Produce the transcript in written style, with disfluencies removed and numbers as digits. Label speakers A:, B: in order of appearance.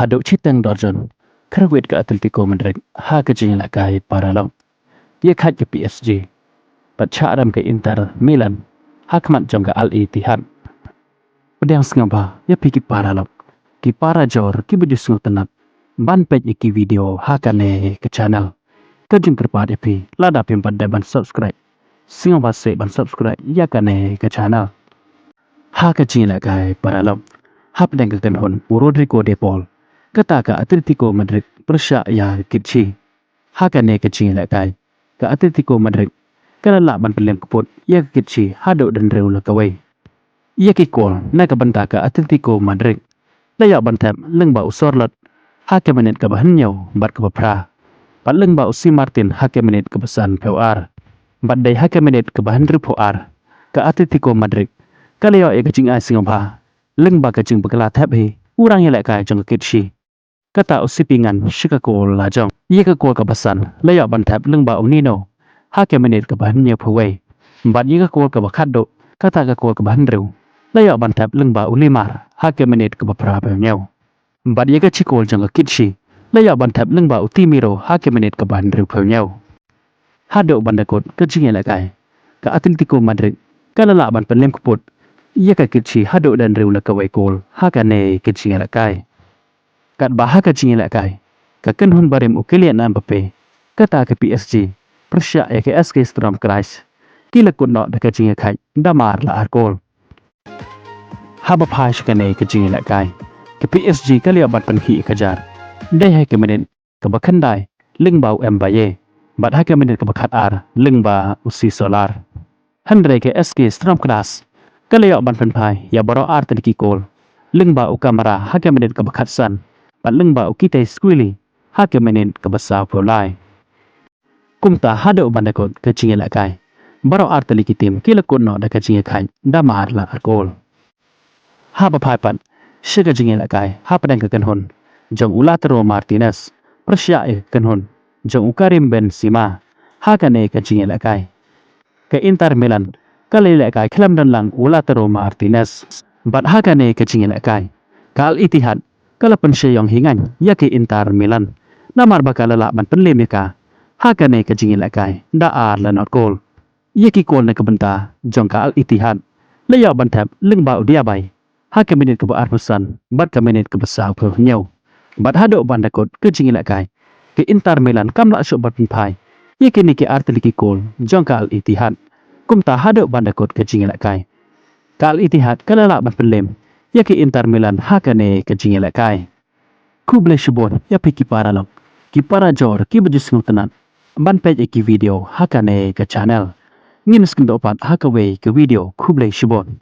A: Hadok Chiteng Dorjon, Krawit ke Atletico Madrid, ha kecil nak kai Paralam. Ia khat ke PSG. Pacaram ke Inter Milan, hakmat jong ke Al Ittihad. Pedang sengaba, ia pergi Paralam. Ki para jor, ki bejus tenat. Ban page iki video hakane ke channel. Kajung kerpat epi, lada pimpat ban subscribe. Sengaba se ban subscribe, ia kane ke channel. Ha kecil nak kai Paralam. Ha pedang ke kenhon, Rodrigo de Paul. Kata ke Atletico Madrid persyak ya kecil. Hakane kecil nak kai. Ke Atletico Madrid. Kalau lak ban pelem keput, ia kecil hadok dan reu lakawai. Ia kikol nak ke benda ke Atletico Madrid. Layak bantam leng ba usorlot. Hake menit ke bahannyau bat ke bapra. Pat leng ba usi Martin hake menit ke besan POR. Bat day hake menit ke bahan POR. Ke Atletico Madrid. Kalau ia kecing ai singapha. Leng ba kecing bekala tap he. Urang yang lek kai jong kecil. Kata usipingan shikakol lajong. Ia ke kol ke besan. Layak bantap leng ba unino. Hake menit ke bahannya pawai. Bat ia ke kol ke bakado. Kata ke kol ke bahan reu. Layak bantap leng ba ulimar. Hake menit ke bapra pawnyau. Bat ia ke cikol jong ke kitsi. Layak bantap leng ba utimiro. Hake menit ke bahan reu pawnyau. Hadok bandakot ke jingin lakai. Ke Atletico Madrid. Kalau lak ban penlem keput. Ia ke kitsi hadok dan reu lakawai kol. Hakane ke jingin lakai. Kat bahaka cingin lak kai. Kaken hun barim Kylian Mbappe. Kata ke PSG. Persyak ya ke SK Strom Kreis. Kila kut nok dekat cingin kai. Damar la arkol. Haba pai syukane ke cingin lak kai. Ke PSG kali abat penhi kejar. Dai hai ke menit ke bakandai. Leng bau Mbaye. Bat hai ke menit ke bakat ar. Leng ba usi solar. Handre ke SK Strom Kreis. Kali abat penpai. Ya baro ar tadiki kol. Leng ba u kamera. Hai ke menit ke bakat san. Pat leng ba ukite squili hake menit ke besar polai. Kumta hadok bandakot ke cingin lak kai. Baro artali kitim kila kuno da ke cingin kai. Damar la arkol. Haba paipat. Syaka cingin lak kai. Hapa dan ke kenhon. Jong Lautaro Martinez. Persyak kenhon. Jong Karim Benzema. Hakane ke cingin lak kai. Ke Inter Milan. Kali lak kai kelam dan lang Lautaro Martinez. Bat hakane ke cingin lak kai. Ke Al Ittihad. Kalau pensyayong hingan, ya ke Inter Milan. Namar bakal lelak ban penlem ya ka. Hakane ke jingin lak kai. Daar la not kol. Ya ki kol na kebenta. Jong ka Al Ittihad. Layak bantap leng bau dia bay. Hake menit ke baar pesan. Bat ke menit ke besar pe nyau. Bat hadok bandakot ke jingin lak kai. Ke Inter Milan kam lak syok bat penpai. Ya ke ni ke arteli ki kol. Jong ka Al Ittihad. Kumta hadok bandakot ke jingin lak kai. Ka Al Ittihad kalau lak ban penlem. Ya ke Inter Milan hakane ke jingin lak kai. Kuble shibon ya pe ki para lok. Ki para jor ki bejus tenan. Ban page ki video hakane ke channel. Ngin skin dopat hakawe ke video kuble shibon.